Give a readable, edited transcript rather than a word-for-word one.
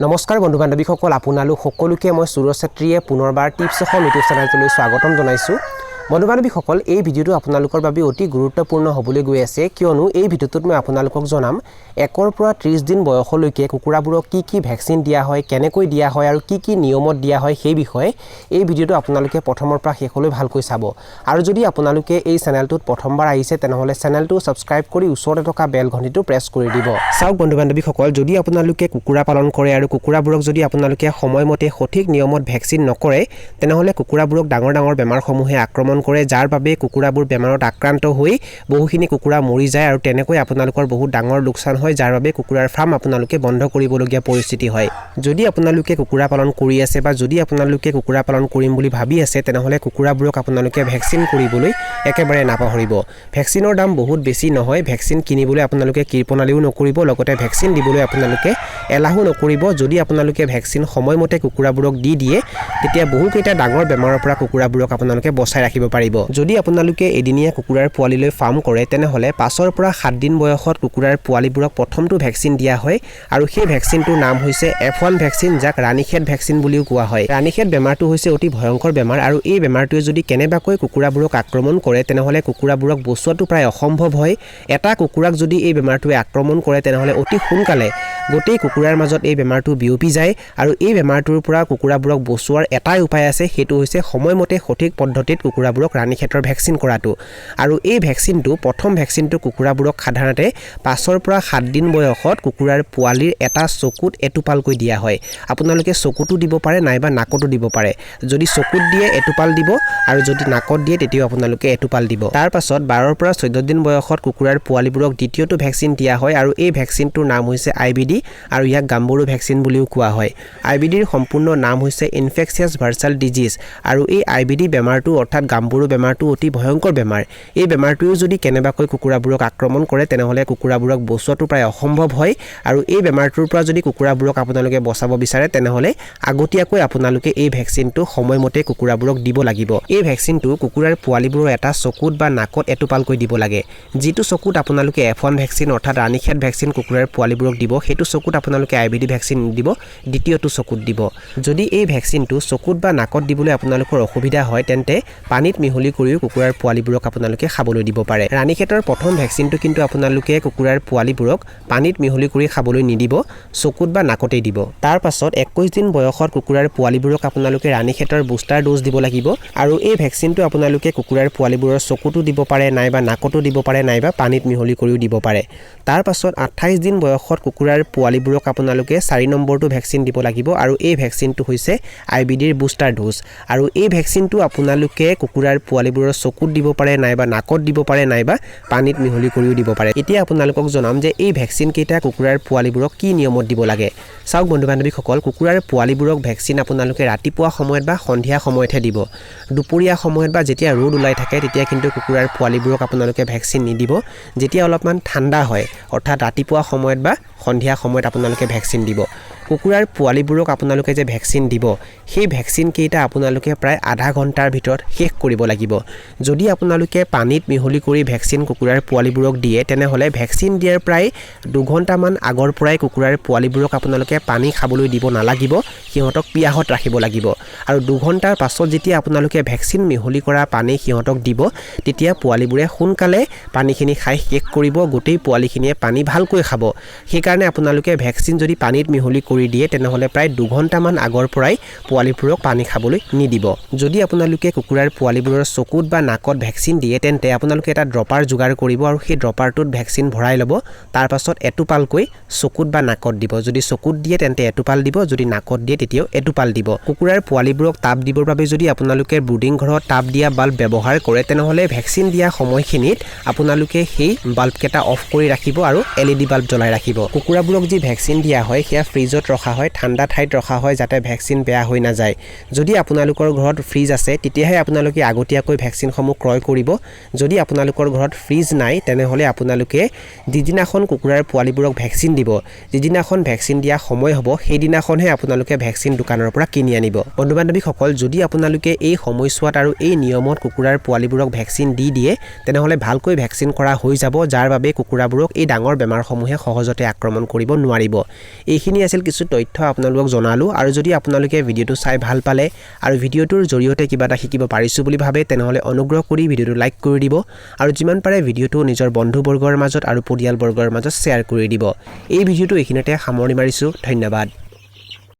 নমস্কাৰ বন্ধু বান্ধৱীসকল আপোনালোক সকলোকে মই সুৰজ ছেত্ৰীয়ে পুনৰবাৰ টিপছ অসম ইউটিউব চেনেলটোলৈ স্বাগতম জনাইছোঁ বন্ধু বান্ধৱীসকল এই ভিডিঅ'টো আপোনালোকৰ বাবে অতি গুৰুত্বপূৰ্ণ হ'বলৈ গৈ আছে কিয়নো এই ভিডিঅ'টোত মই আপোনালোকক জনাম 1 পৰা 30 দিন বয়সলৈকে কুকুৰাবোৰক কি ভ্যাকচিন দিয়া হয় কেনেকৈ দিয়া হয় আৰু কি নিয়মত দিয়া হয় সেই বিষয়ে এই ভিডিঅ'টো আপোনালোকে প্ৰথমৰ পৰা শেষলৈ ভালকৈ চাব আৰু যদি আপোনালোকে এই চেনেলটোত প্ৰথমবাৰ আহিছে তেনেহলে চেনেলটো সাবস্ক্ৰাইব কৰি ওচৰতে থকা বেল ঘণ্টিটো প্ৰেছ কৰি দিব চাওক বন্ধু বান্ধৱীসকল যদি আপোনালোকে কুকুৰা পালন কৰে আৰু কুকুৰাবোৰক যদি আপোনালোকে সময়মতে সঠিক নিয়মত ভ্যাকচিন নকৰে তেনেহলে কুকুৰাবোৰক ডাঙৰ বেমাৰসমূহে আক্ৰমণ কৰে যাৰ বাবে কুকুৰাবোৰ বেমাৰত আক্ৰান্ত হৈ বহুখিনি কুকুৰা মৰি যায় আৰু তেনেকৈ আপোনালোকৰ বহুত ডাঙৰ লোকসান হয় যাৰ বাবে কুকুৰাৰ ফাৰ্ম আপোনালোকে বন্ধ কৰিবলগীয়া পৰিস্থিতি হয় যদি আপোনালোকে কুকুৰা পালন কৰি আছে বা যদি আপোনালোকে কুকুৰা পালন কৰিম বুলি ভাবি আছে তেনেহলে কুকুৰাবোৰক আপোনালোকে ভ্যাকচিন কৰিবলৈ একেবাৰে নাপাহৰিব ভ্যাকচিনৰ দাম বহুত বেছি নহয় ভ্যাকচিন কিনিবলৈ আপোনালোকে কৃপণালিও নকৰিব লগতে ভ্যাকচিন দিবলৈ আপোনালোকে এলাহু নকৰিব যদি আপোনালোকে ভ্যাকচিন সময়মতে কুকুৰাবোৰক দি দিয়ে তেতিয়া বহুকেইটা ডাঙৰ বেমাৰৰ পৰা কুকুৰাবোৰক আপোনালোকে বচাই ৰাখিব পাৰিব যদি আপোনালোকে এদিনীয়া কুকুৰাৰ পোৱালিলৈ ফাৰ্ম কৰে তেনেহলে 5 পৰা 7 দিন বয়সত কুকুৰাৰ পোৱালিবোৰক প্ৰথমটো ভ্যাকচিন দিয়া হয় আৰু সেই ভ্যাকচিনটোৰ নাম হৈছে F1 ভ্যাকচিন যাক ৰাণীখেদ ভ্যাকচিন বুলিও কোৱা হয় ৰাণীখেদ বেমাৰটো হৈছে অতি ভয়ংকৰ বেমাৰ আৰু এই বেমাৰটোৱে যদি কেনেবাকৈ কুকুৰাবোৰক আক্ৰমণ কৰে তেনেহলে কুকুৰাবোৰক বচোৱাটো প্ৰায় অসম্ভৱ হয় এটা কুকুৰাক যদি এই বেমাৰটোৱে আক্ৰমণ কৰে তেনেহলে অতি সোনকালে গোটেই কুকুৰাৰ মাজত এই বেমাৰটো বিয়পি যায় আৰু এই বেমাৰটোৰ পৰা কুকুৰাবোৰক বচোৱাৰ এটাই উপায় আছে সেইটো হৈছে সময়মতে সঠিক পদ্ধতিত কুকুৰাবোৰক ৰাণীখেদৰ ভ্যাকচিন কৰাটো আৰু এই ভ্যাকচিনটো প্ৰথম ভ্যাকচিনটো কুকুৰাবোৰক সাধাৰণতে 5 পৰা 7 দিন বয়সত কুকুৰাৰ পোৱালিৰ এটা চকুত এটুপালকৈ দিয়া হয় আপোনালোকে চকুটো দিব পাৰে নাইবা নাকটো দিব পাৰে যদি চকুত দিয়ে এটুপাল দিব আৰু যদি নাকত দিয়ে তেতিয়াও আপোনালোকে এটুপাল দিব তাৰ পাছত 12 পৰা 14 দিন বয়সত কুকুৰাৰ পোৱালিবোৰক দ্বিতীয়টো ভ্যাকচিন দিয়া হয় আৰু এই ভ্যাকচিনটোৰ নাম হৈছে IBD আৰু ইয়াক গাম্বুৰু ভ্যাকচিন বুলিও কোৱা হয় IBDৰ সম্পূৰ্ণ নাম হৈছে ইনফেকশিয়াছ ভাৰ্চাল ডিজিজ আৰু এই IBD বেমাৰটো অৰ্থাৎ গাম্বুৰু বেমাৰটো অতি ভয়ংকৰ বেমাৰ এই বেমাৰটোৱে যদি কেনেবাকৈ কুকুৰাবোৰক আক্ৰমণ কৰে তেনেহলে কুকুৰাবোৰক বচোৱাটো প্ৰায় অসম্ভৱ হয় আৰু এই বেমাৰটোৰ পৰা যদি কুকুৰাবোৰক আপোনালোকে বচাব বিচাৰে তেনেহলে আগতীয়াকৈ আপোনালোকে এই ভ্যাকচিনটো সময়মতে কুকুৰাবোৰক দিব লাগিব এই ভ্যাকচিনটো কুকুৰাৰ পোৱালিবোৰৰ এটা চকুত বা নাকত এটুপালকৈ দিব লাগে যেটো চকুত আপোনালোকে F1 ভ্যাকচিন অৰ্থাৎ ৰাণীখেদ ভ্যাকচিন কুকুৰাৰ পোৱালিবোৰক দিব হেতু চকুত আপোনালোকে IBD ভ্যাকচিন দিব দ্বিতীয়টো চকুত দিব যদি এই ভ্যাকচিনটো চকুত বা নাকত দিবলৈ আপোনালোকৰ অসুবিধা হয় তেন্তে পানীত মিহলি কৰিও কুকুৰাৰ পোৱালিবোৰক আপোনালোকে খাবলৈ দিব পাৰে ৰাণীখেদৰ প্ৰথম ভ্যাকচিনটো কিন্তু আপোনালোকে কুকুৰাৰ পোৱালিবোৰক পানীত মিহলি কৰি খাবলৈ নিদিব চকুত বা নাকতে দিব তাৰ পাছত 21 দিন বয়সত কুকুৰাৰ পোৱালিবোৰক আপোনালোকে ৰাণীখেদৰ বুষ্টাৰ ড'জ দিব লাগিব আৰু এই ভ্যাকচিনটো আপোনালোকে কুকুৰাৰ পোৱালিবোৰৰ চকুতো দিব পাৰে নাইবা নাকতো দিব পাৰে নাইবা পানীত মিহলি কৰিও দিব পাৰে তাৰ পাছত 28 দিন বয়সত কুকুৰাৰ পোৱালিবোৰক আপোনালোকে 4 নম্বৰটো ভ্যাকচিন দিব লাগিব আৰু এই ভ্যাকচিনটো হৈছে IBDৰ বুষ্টাৰ ড'জ আৰু এই ভ্যাকচিনটো আপোনালোকে কুকুৰাৰ পোৱালিবোৰৰ চকুত দিব পাৰে নাইবা নাকত দিব পাৰে নাইবা পানীত মিহলি কৰিও দিব পাৰে এতিয়া আপোনালোকক জনাম যে এই ভ্যাকচিন কেইটা কুকুৰাৰ পোৱালিবোৰক কি নিয়মত দিব লাগে চাওক বন্ধু বান্ধৱীসকল কুকুৰাৰ পোৱালিবোৰক ভ্যাকচিন আপোনালোকে ৰাতিপুৱা সময়ত বা সন্ধিয়া সময়তহে দিব দুপৰীয়া সময়ত বা যেতিয়া ৰ'দ ওলাই থাকে তেতিয়া কিন্তু কুকুৰাৰ পোৱালিবোৰক আপোনালোকে ভ্যাকচিন নিদিব যেতিয়া অলপমান ঠাণ্ডা হয় অৰ্থাৎ ৰাতিপুৱা সময়ত বা সন্ধিয়া সময়ত আপোনালোকে ভ্যাকচিন দিব কুকুৰাৰ পোৱালিবোৰক আপোনালোকে যে ভ্যাকচিন দিব সেই ভ্যাকচিন কেইটা আপোনালোকে প্ৰায় আধা ঘণ্টাৰ ভিতৰত শেষ কৰিব লাগিব যদি আপোনালোকে পানীত মিহলি কৰি ভ্যাকচিন কুকুৰাৰ পোৱালিবোৰক দিয়ে তেনেহলে ভ্যাকচিন দিয়াৰ প্ৰায় 2 ঘণ্টামান আগৰ পৰাই কুকুৰাৰ পোৱালিবোৰক আপোনালোকে পানী খাবলৈ দিব নালাগিব সিহঁতক পিয়াহত ৰাখিব লাগিব আৰু 2 ঘণ্টাৰ পাছত যেতিয়া আপোনালোকে ভ্যাকচিন মিহলি কৰা পানী সিহঁতক দিব তেতিয়া পোৱালিবোৰে সোনকালে পানীখিনি খাই শেষ কৰিব গোটেই পোৱালিখিনিয়ে পানী ভালকৈ খাব সেইকাৰণে আপোনালোকে ভ্যাকচিন যদি পানীত মিহলি কৰি দিয়ে তেনেহলে প্ৰায় 2 ঘণ্টামান আগৰ পৰাই পোৱালিবোৰক পানী খাবলৈ নিদিব যদি আপোনালোকে কুকুৰাৰ পোৱালিবোৰৰ চকুত বা নাকত ভ্যাকচিন দিয়ে তেন্তে আপোনালোকে এটা ড্ৰপাৰ যোগাৰ কৰিব আৰু সেই ড্ৰপাৰটোত ভ্যাকচিন ভৰাই ল'ব তাৰ পাছত এটুপালকৈ চকুত বা নাকত দিব যদি চকুত দিয়ে তেন্তে এটুপাল দিব যদি নাকত দিয়ে তেতিয়াও এটুপাল দিব কুকুৰাৰ পোৱালিবোৰক তাপ দিবৰ বাবে যদি আপোনালোকে ব্ৰুডিং ঘৰত তাপ দিয়া বাল্ব ব্যৱহাৰ কৰে তেনেহলে ভ্যাকচিন দিয়া সময়খিনিত আপোনালোকে সেই বাল্ব কেটা অফ কৰি ৰাখিব আৰু LED বাল্ব জ্বলাই ৰাখিব কুকুৰাবোৰক যি ভ্যাকচিন দিয়া হয় সেয়া ফ্ৰিজত ৰখা হয় ঠাণ্ডা ঠাইত ৰখা হয় যাতে ভ্যাকচিন বেয়া হৈ না যায় যদি আপোনালোকৰ ঘৰত ফ্ৰিজ আছে তেতিয়াহে আপোনালোকে আগতীয়াকৈ ভ্যাকচিনসমূহ ক্ৰয় কৰিব যদি আপোনালোকৰ ঘৰত ফ্ৰিজ নাই তেনেহলে আপোনালোকে যিদিনাখন কুকুৰাৰ পোৱালিবোৰক ভ্যাকচিন দিব যিদিনাখন ভ্যাকচিন দিয়া সময় হ'ব সেই দিনাখনহে আপোনালোকে ভ্যাকচিন দোকানৰ পৰা কিনি আনিব বন্ধু বান্ধৱীসকল যদি আপোনালোকে এই সময়ছোৱাত আৰু এই নিয়মত কুকুৰাৰ পোৱালিবোৰক ভেকচিন দি দিয়ে তেনেহ'লে ভালকৈ ভেকচিন কৰা হৈ যাব যাৰ বাবে কুকুৰাবোৰক এই ডাঙৰ বেমাৰসমূহে সহজতে আক্ৰমণ কৰিব নোৱাৰিব এইখিনি আছিল কিছু তথ্য আপোনালোকক জনালো আৰু যদি আপোনালোকে ভিডিঅ'টো চাই ভাল পালে আৰু ভিডিঅ'টোৰ জৰিয়তে কিবা এটা শিকিব পাৰিছো বুলি ভাবে তেনেহ'লে অনুগ্ৰহ কৰি ভিডিঅ'টো লাইক কৰি দিব আৰু যিমান পাৰে ভিডিঅ'টো নিজৰ বন্ধুবৰ্গৰ মাজত আৰু পৰিয়ালবৰ্গৰ মাজত শ্বেয়াৰ কৰি দিব এই ভিডিঅ'টো এইখিনিতে সামৰণি মাৰিছো ধন্যবাদ